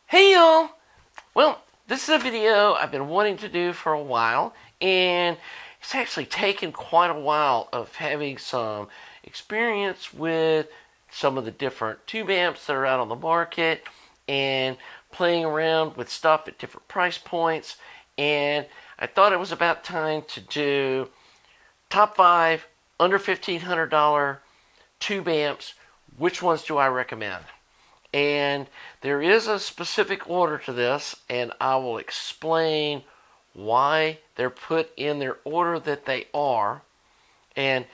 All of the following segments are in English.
Hey y'all! Well, this is a video I've been wanting to do for a while, and it's actually taken quite a while of having some experience with some of the different tube amps that are out on the market and playing around with stuff at different price points, and I thought it was about time to do top 5 under $1,500 tube amps. Which ones do I recommend? And there is a specific order to this, and I will explain why they're put in their order that they are. And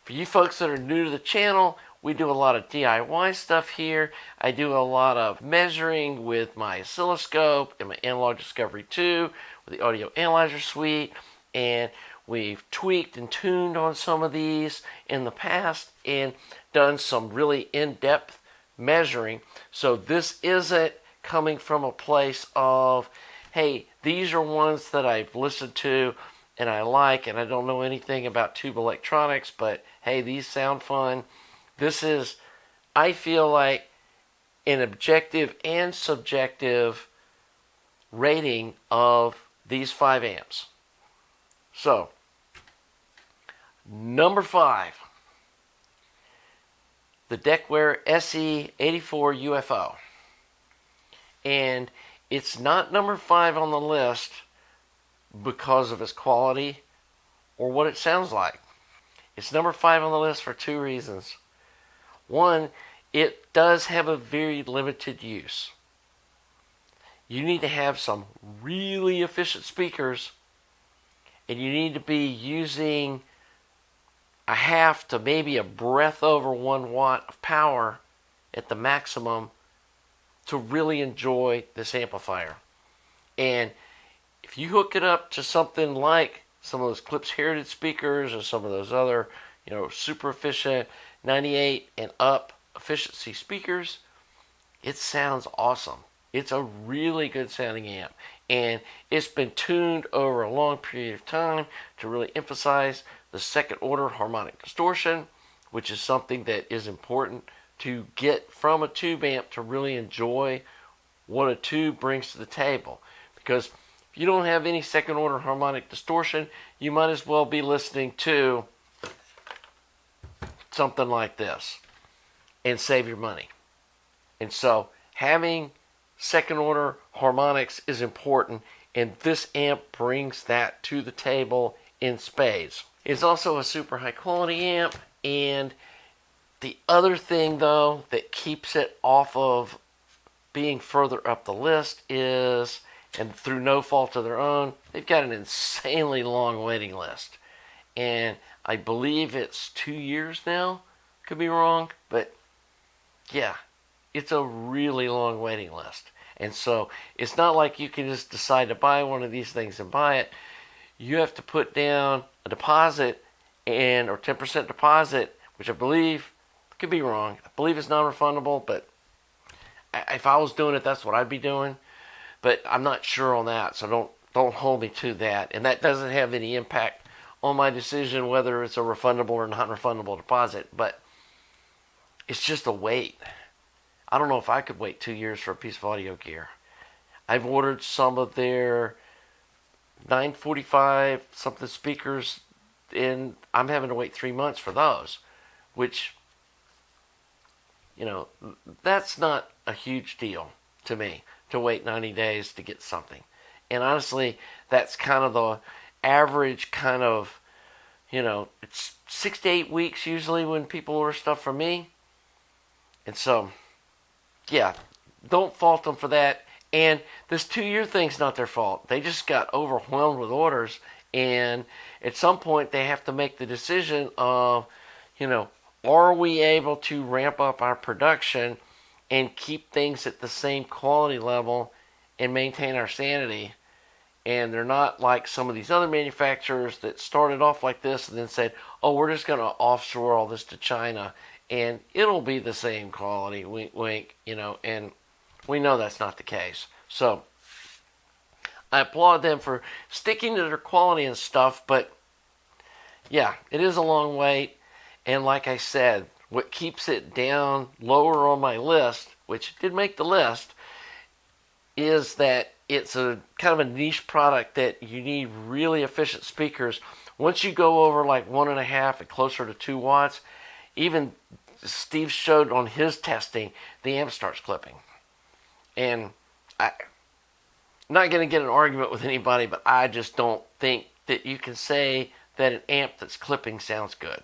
for you folks that are new to the channel, we do a lot of DIY stuff here. I do a lot of measuring with my oscilloscope and my Analog Discovery 2 with the Audio Analyzer Suite, and we've tweaked and tuned on some of these in the past and done some really in-depth measuring. So this isn't coming from a place of, hey, these are ones that I've listened to and I like, and I don't know anything about tube electronics, but hey, these sound fun. This is, I feel like, an objective and subjective rating of these 5 amps. So, number 5, the Deware SE84 UFO. And it's not number 5 on the list because of its quality or what it sounds like. It's number 5 on the list for 2 reasons. One, it does have a very limited use. You need to have some really efficient speakers, and you need to be using a half to maybe a breath over 1 watt of power at the maximum to really enjoy this amplifier. And if you hook it up to something like some of those Klipsch Heritage speakers or some of those other, super efficient 98 and up efficiency speakers, it sounds awesome. It's a really good sounding amp, and it's been tuned over a long period of time to really emphasize the second order harmonic distortion, which is something that is important to get from a tube amp to really enjoy what a tube brings to the table. Because if you don't have any second order harmonic distortion, you might as well be listening to something like this and save your money. And so having second order harmonics is important, and this amp brings that to the table in spades. It's also a super high quality amp, and the other thing though that keeps it off of being further up the list is, and through no fault of their own, they've got an insanely long waiting list. And I believe it's 2 years now. Could be wrong, but yeah, it's a really long waiting list. And so it's not like you can just decide to buy one of these things and buy it. You have to put down a deposit or 10% deposit, which I believe, could be wrong, I believe it's non-refundable, but if I was doing it, that's what I'd be doing. But I'm not sure on that, so don't hold me to that. And that doesn't have any impact on my decision whether it's a refundable or non-refundable deposit, but it's just a wait. I don't know if I could wait 2 years for a piece of audio gear. I've ordered some of their 945 something speakers, and I'm having to wait 3 months for those, which, that's not a huge deal to me to wait 90 days to get something. And honestly, that's kind of the average kind of, it's 6 to 8 weeks usually when people order stuff from me. And so, yeah, don't fault them for that. And this 2-year thing's not their fault. They just got overwhelmed with orders, and at some point they have to make the decision of, are we able to ramp up our production and keep things at the same quality level and maintain our sanity? And they're not like some of these other manufacturers that started off like this and then said, oh, we're just going to offshore all this to China and it'll be the same quality, wink, wink, and we know that's not the case. So I applaud them for sticking to their quality and stuff, but yeah, it is a long wait. And like I said, what keeps it down lower on my list, which did make the list, is that it's a kind of a niche product that you need really efficient speakers. Once you go over like 1.5 and closer to 2 watts, even Steve showed on his testing, the amp starts clipping. And I'm not going to get an argument with anybody, but I just don't think that you can say that an amp that's clipping sounds good,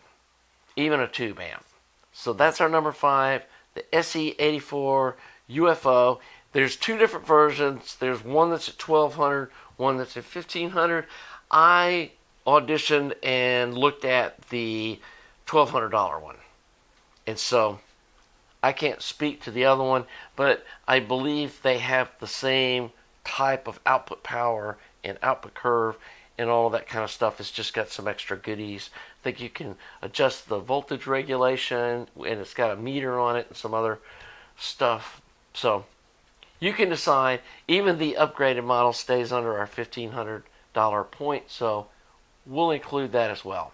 even a tube amp. So that's our number 5, the SE84 UFO. There's 2 different versions. There's one that's at $1,200, one that's at $1,500. I auditioned and looked at the $1,200 one. And so I can't speak to the other one, but I believe they have the same type of output power and output curve and all that kind of stuff. It's just got some extra goodies. I think you can adjust the voltage regulation, and it's got a meter on it and some other stuff. So you can decide. Even the upgraded model stays under our $1,500 point, so we'll include that as well.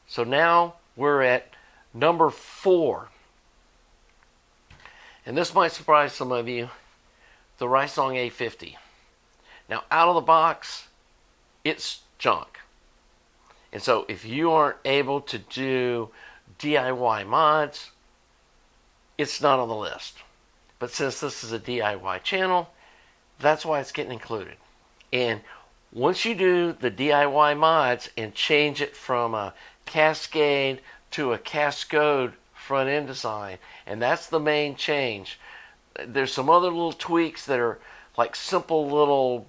So now we're at number 4. And this might surprise some of you, the Ryong A50. Now, out of the box, it's junk. And so if you aren't able to do DIY mods, it's not on the list. But since this is a DIY channel, that's why it's getting included. And once you do the DIY mods and change it from a Cascade to a Cascode front end design, and that's the main change. There's some other little tweaks that are like simple little,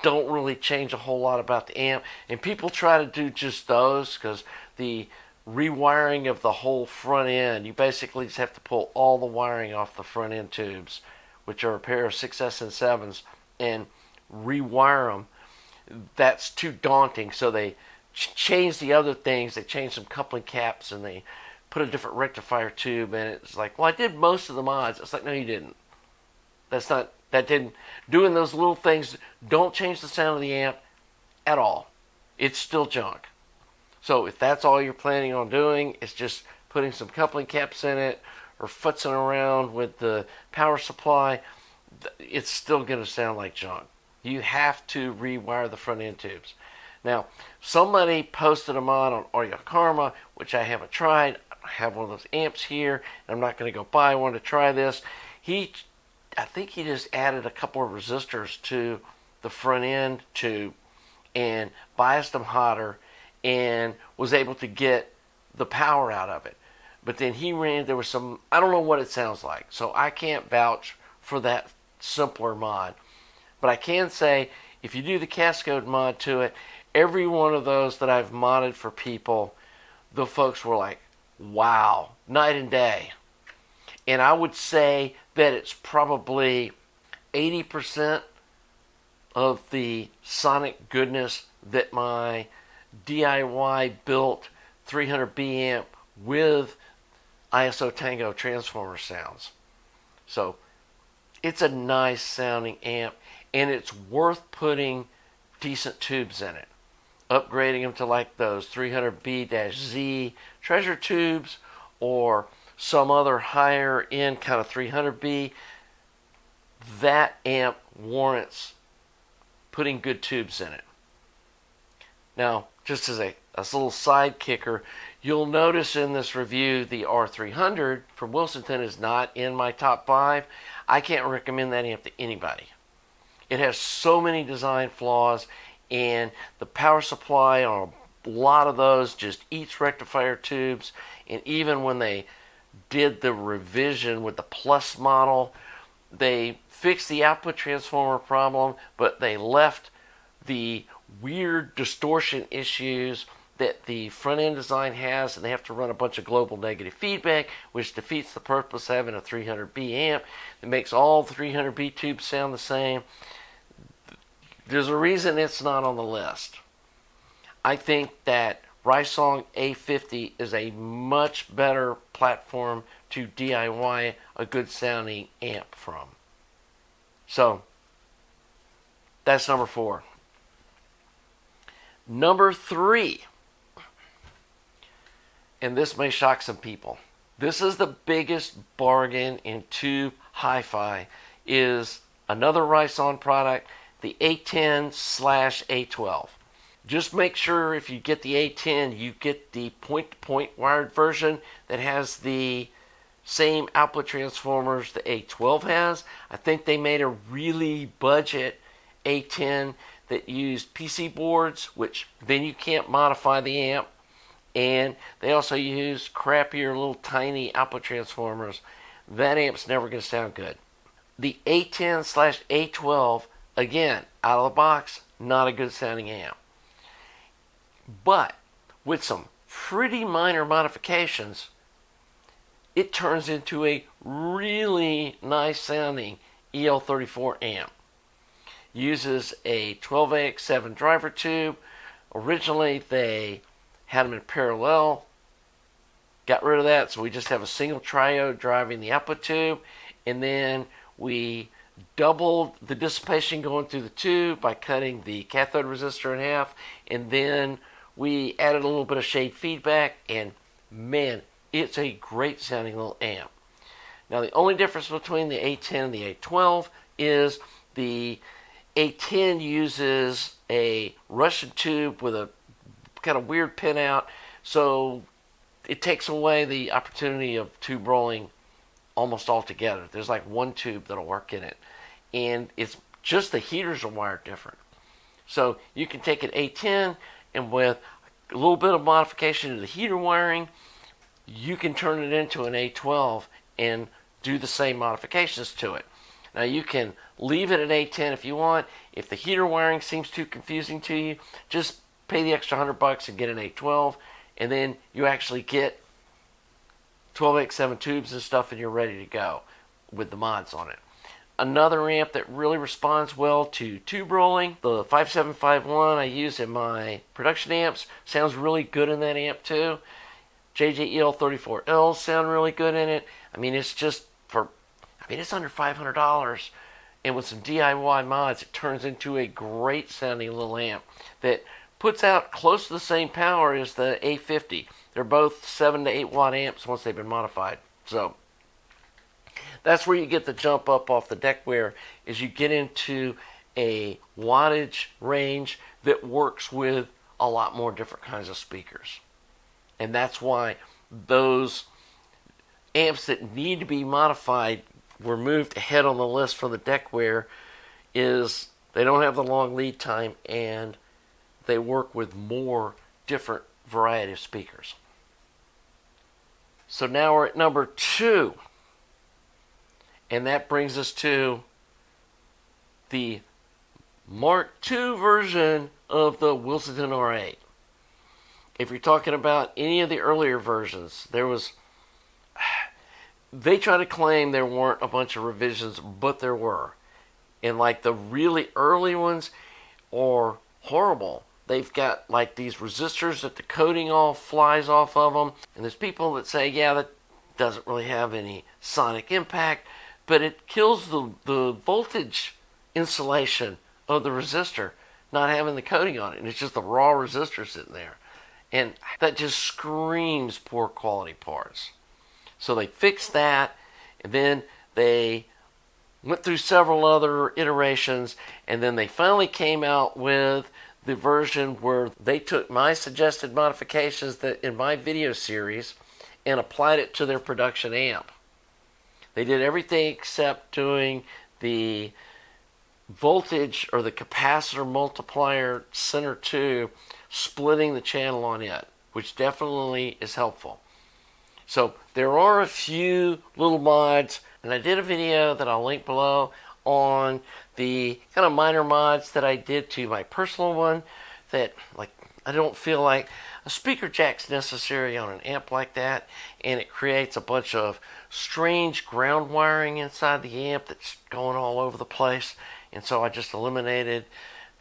don't really change a whole lot about the amp, and people try to do just those because the rewiring of the whole front end, you basically just have to pull all the wiring off the front end tubes, which are a pair of 6S and 7s, and rewire them. That's too daunting, so they change the other things. They change some coupling caps and they put a different rectifier tube in it. It's like, well, I did most of the mods. It's like, no, you didn't. That didn't. Doing those little things don't change the sound of the amp at all. It's still junk. So if that's all you're planning on doing, it's just putting some coupling caps in it or futzing around with the power supply, it's still going to sound like junk. You have to rewire the front end tubes. Now, somebody posted a mod on Audio Karma, which I haven't tried. I have one of those amps here, and I'm not going to go buy one to try this. I think he just added a couple of resistors to the front end tube and biased them hotter and was able to get the power out of it. But then there was some, I don't know what it sounds like, so I can't vouch for that simpler mod. But I can say, if you do the Cascode mod to it, every one of those that I've modded for people, the folks were like, wow, night and day. And I would say that it's probably 80% of the sonic goodness that my DIY built 300B amp with ISO Tango transformer sounds. So it's a nice sounding amp, and it's worth putting decent tubes in it. Upgrading them to like those 300B-Z treasure tubes or some other higher end kind of 300B, that amp warrants putting good tubes in it. Now, just as a little side kicker, you'll notice in this review the R300 from Wilsonon is not in my top 5. I can't recommend that amp to anybody. It has so many design flaws, and the power supply on a lot of those just eats rectifier tubes. And even when they did the revision with the Plus model, they fixed the output transformer problem, but they left the weird distortion issues that the front end design has, and they have to run a bunch of global negative feedback, which defeats the purpose of having a 300B amp. It makes all the 300B tubes sound the same. There's a reason it's not on the list. I think that Ryong A50 is a much better platform to DIY a good sounding amp from. So, that's number 4. Number 3, and this may shock some people, This is the biggest bargain in tube hi-fi, is another Ryong product, the A10/A12. Just make sure if you get the A10, you get the point-to-point wired version that has the same output transformers the A12 has. I think they made a really budget A10 that used PC boards, which then you can't modify the amp. And they also use crappier little tiny output transformers. That amp's never going to sound good. The A10/A12, again, out of the box, not a good sounding amp. But with some pretty minor modifications, it turns into a really nice sounding EL34 amp. Uses a 12AX7 driver tube. Originally they had them in parallel. Got rid of that, so we just have a single triode driving the output tube, and then we doubled the dissipation going through the tube by cutting the cathode resistor in half, and then we added a little bit of shade feedback, and man, it's a great sounding little amp. Now the only difference between the A10 and the A12 is the A10 uses a Russian tube with a kind of weird pin out, so it takes away the opportunity of tube rolling almost altogether. There's like one tube that'll work in it, and it's just the heaters are wired different. So you can take an A10, and with a little bit of modification to the heater wiring, you can turn it into an A12 and do the same modifications to it. Now you can leave it at A10 if you want. If the heater wiring seems too confusing to you, just pay the extra $100 and get an A12, and then you actually get 12AX7 tubes and stuff, and you're ready to go with the mods on it. Another amp that really responds well to tube rolling, the 5751 I use in my production amps, sounds really good in that amp too. JJEL34Ls sound really good in it. I mean, it's just it's under $500, and with some DIY mods, it turns into a great sounding little amp that puts out close to the same power as the A50. They're both 7 to 8 watt amps once they've been modified. So that's where you get the jump up off the Deware, is you get into a wattage range that works with a lot more different kinds of speakers. And that's why those amps that need to be modified were moved ahead on the list for the Deware, is they don't have the long lead time and they work with more different variety of speakers. So now we're at number 2. And that brings us to the Mark II version of the Wilsonon R8. If you're talking about any of the earlier versions, they try to claim there weren't a bunch of revisions, but there were. And like the really early ones are horrible. They've got like these resistors that the coating all flies off of them. And there's people that say, yeah, that doesn't really have any sonic impact, but it kills the voltage insulation of the resistor, not having the coating on it. And it's just the raw resistor sitting there. And that just screams poor quality parts. So they fixed that, and then they went through several other iterations, and then they finally came out with the version where they took my suggested modifications that in my video series and applied it to their production amp. They did everything except doing the voltage or the capacitor multiplier center tube, splitting the channel on it, which definitely is helpful. So there are a few little mods, and I did a video that I'll link below on the kind of minor mods that I did to my personal one, that like I don't feel like a speaker jack's necessary on an amp like that, and it creates a bunch of strange ground wiring inside the amp that's going all over the place. And so I just eliminated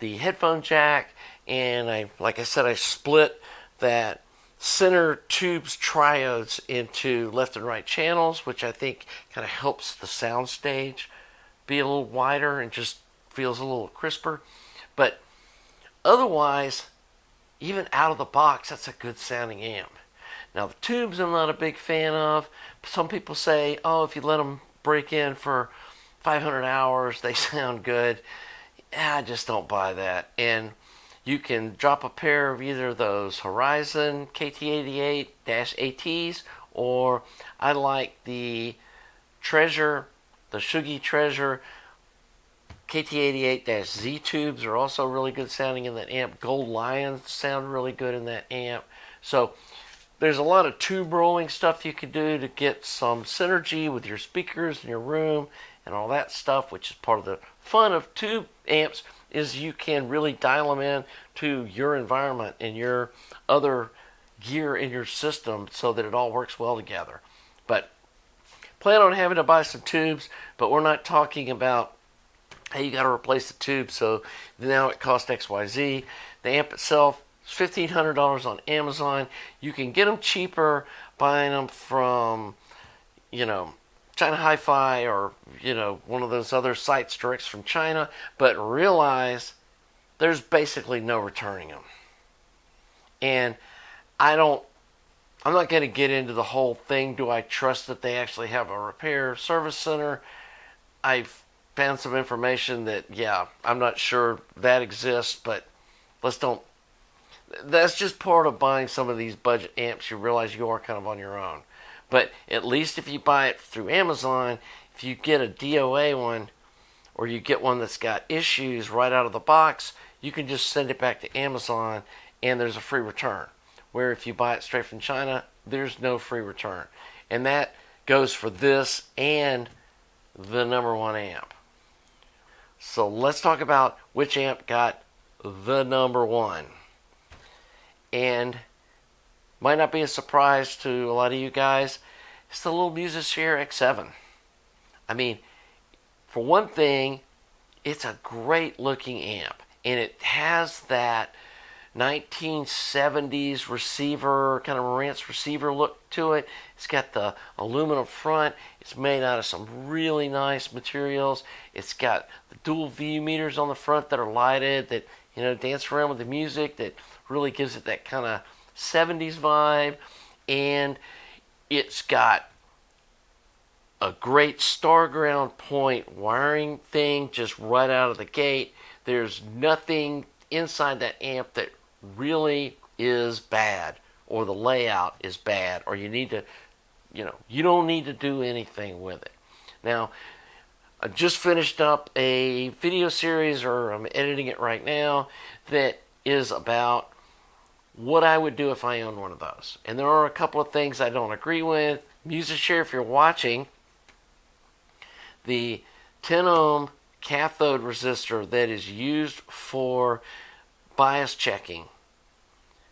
the headphone jack, and like I said, I split that center tube's triodes into left and right channels, which I think kind of helps the sound stage be a little wider and just feels a little crisper. But otherwise, even out of the box, that's a good sounding amp. Now the tubes I'm not a big fan of. Some people say, oh, if you let them break in for 500 hours, they sound good. I just don't buy that. And you can drop a pair of either those Horizon KT88-ATs, or I like the Treasure, the Shugi Treasure KT88-Z tubes are also really good sounding in that amp. Gold Lions sound really good in that amp. So there's a lot of tube rolling stuff you can do to get some synergy with your speakers in your room and all that stuff, which is part of the fun of tube amps, is you can really dial them in to your environment and your other gear in your system so that it all works well together. But plan on having to buy some tubes, but we're not talking about, hey, you got to replace the tube, so now it costs XYZ. The amp itself is $1,500 on Amazon. You can get them cheaper buying them from, China Hi-Fi or, one of those other sites direct from China, but realize there's basically no returning them. And I'm not going to get into the whole thing. Do I trust that they actually have a repair service center? I've found some information that, I'm not sure that exists, but that's just part of buying some of these budget amps. You realize you are kind of on your own. But at least if you buy it through Amazon, if you get a DOA one, or you get one that's got issues right out of the box, you can just send it back to Amazon and there's a free return. Where if you buy it straight from China, there's no free return. And that goes for this and the number one amp. So let's talk about which amp got the number one. And might not be a surprise to a lot of you guys, it's the little Musicshare X7. I mean, for one thing, it's a great looking amp. And it has that 1970s receiver, kind of Marantz receiver look to it. It's got the aluminum front. It's made out of some really nice materials. It's got the dual VU meters on the front that are lighted, that dance around with the music, that really gives it that kind of 70s vibe. And it's got a great star ground point wiring thing just right out of the gate. There's nothing inside that amp that really is bad, or the layout is bad, or you need to, you don't need to do anything with it. Now, I just finished up a video series, or I'm editing it right now, that is about what I would do if I owned one of those. And there are a couple of things I don't agree with. Musicshare, if you're watching, the 10 ohm cathode resistor that is used for bias checking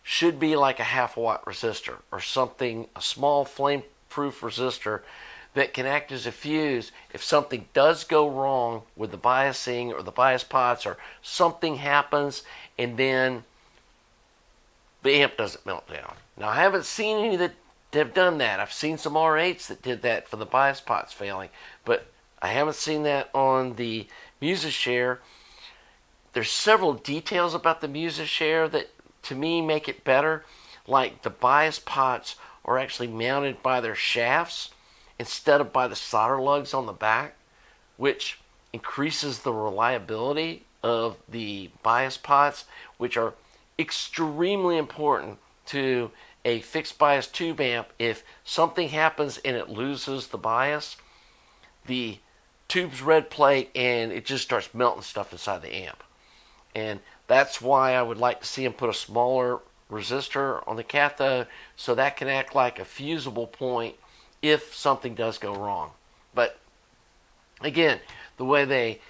should be like a 1/2 watt resistor or something, a small flame proof resistor that can act as a fuse if something does go wrong with the biasing or the bias pots, or something happens and then the amp doesn't melt down. Now, I haven't seen any that have done that. I've seen some R8s that did that for the bias pots failing, but I haven't seen that on the Musicshare. There's several details about the Musicshare that, to me, make it better. Like the bias pots are actually mounted by their shafts instead of by the solder lugs on the back, which increases the reliability of the bias pots, which are extremely important to a fixed bias tube amp. If something happens and it loses the bias, the tube's red plate and it just starts melting stuff inside the amp. And that's why I would like to see them put a smaller resistor on the cathode, so that can act like a fusible point if something does go wrong. But again, the way they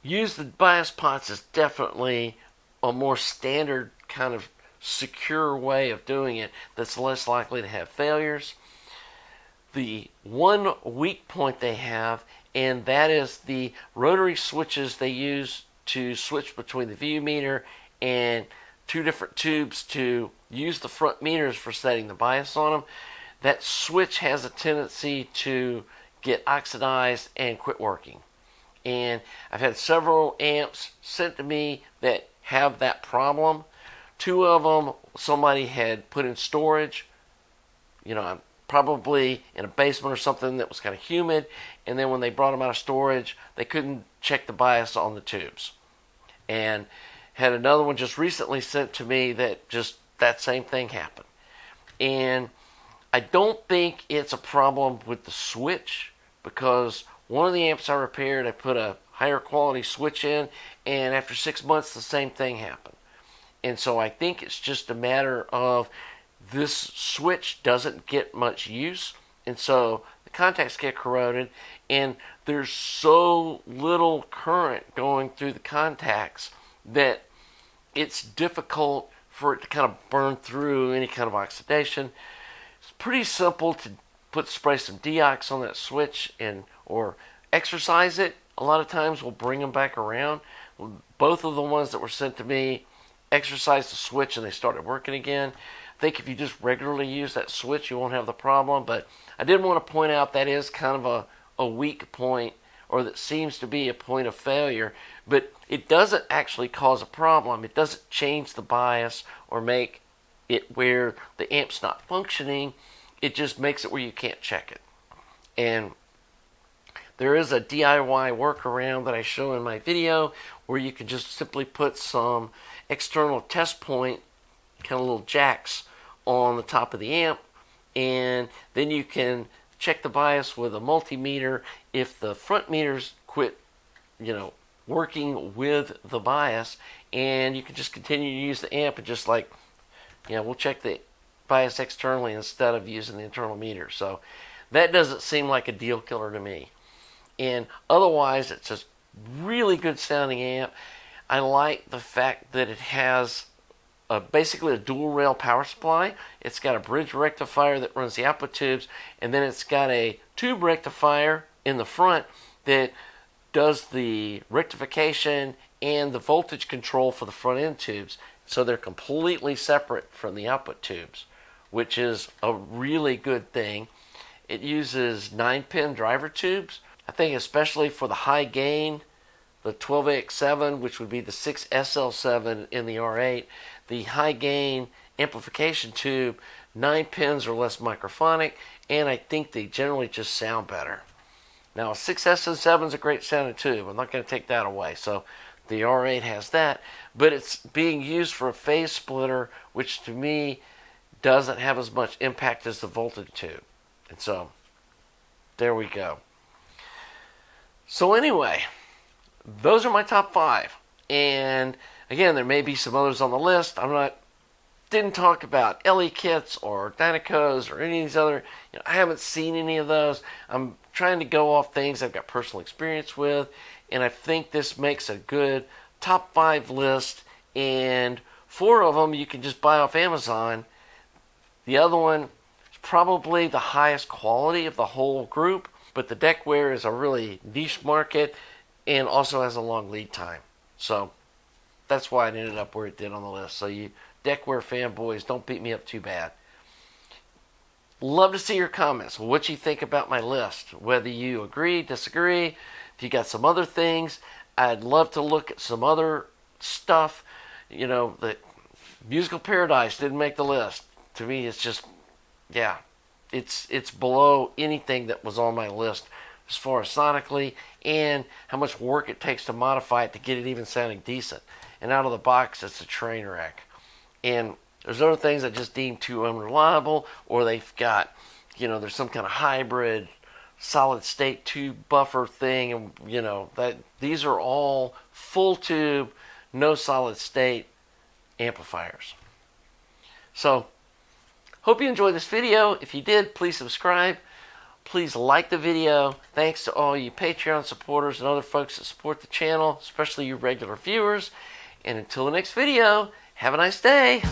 use the bias pots is definitely a more standard kind of secure way of doing it that's less likely to have failures. The one weak point they have, and that is the rotary switches they use to switch between the VU meter and two different tubes to use the front meters for setting the bias on them. That switch has a tendency to get oxidized and quit working. And I've had several amps sent to me that have that problem. Two of them somebody had put in storage probably in a basement or something that was kind of humid, and then when they brought them out of storage, they couldn't check the bias on the tubes. And had another one just recently sent to me that just that same thing happened. And I don't think it's a problem with the switch, because one of the amps I repaired, I put a higher quality switch in, and after 6 months the same thing happened. And so I think it's just a matter of this switch doesn't get much use, and so the contacts get corroded, and there's so little current going through the contacts that it's difficult for it to kind of burn through any kind of oxidation. It's pretty simple to spray some deox on that switch or exercise it. A lot of times we'll bring them back around. Both of the ones that were sent to me exercised the switch and they started working again. I think if you just regularly use that switch, you won't have the problem. But I did want to point out that is kind of a weak point, or that seems to be a point of failure. But it doesn't actually cause a problem. It doesn't change the bias or make it where the amp's not functioning. It just makes it where you can't check it. And there is a DIY workaround that I show in my video where you can just simply put some external test point, kind of little jacks, on the top of the amp, and then you can check the bias with a multimeter. If the front meters quit, working with the bias, and you can just continue to use the amp and just we'll check the bias externally instead of using the internal meter. So that doesn't seem like a deal killer to me. And otherwise, it's just really good sounding amp. I like the fact that it has basically a dual rail power supply. It's got a bridge rectifier that runs the output tubes, and then it's got a tube rectifier in the front that does the rectification and the voltage control for the front end tubes. So they're completely separate from the output tubes, which is a really good thing. It uses 9-pin driver tubes. I think especially for the high gain, the 12AX7, which would be the 6SL7 in the R8, the high gain amplification tube, 9 pins are less microphonic, and I think they generally just sound better. Now, a 6SL7 is a great sounding tube. I'm not going to take that away. So the R8 has that, but it's being used for a phase splitter, which to me doesn't have as much impact as the voltage tube. And so there we go. So anyway, those are my top 5. And again, there may be some others on the list. Didn't talk about LE kits or Dynacos or any of these other. I haven't seen any of those. I'm trying to go off things I've got personal experience with, and I think this makes a good top 5 list. And 4 of them you can just buy off Amazon. The other one is probably the highest quality of the whole group, but the Deware is a really niche market and also has a long lead time. So that's why it ended up where it did on the list. So you Deware fanboys, don't beat me up too bad. Love to see your comments. What you think about my list. Whether you agree, disagree. If you got some other things, I'd love to look at some other stuff. The Musical Paradise didn't make the list. To me, it's just, it's below anything that was on my list as far as sonically and how much work it takes to modify it to get it even sounding decent. And out of the box, it's a train wreck. And there's other things I just deem too unreliable, or they've got, there's some kind of hybrid solid state tube buffer thing, and that these are all full tube, no solid state amplifiers. So, hope you enjoyed this video. If you did, please subscribe. Please like the video. Thanks to all you Patreon supporters and other folks that support the channel, especially you regular viewers. And until the next video, have a nice day.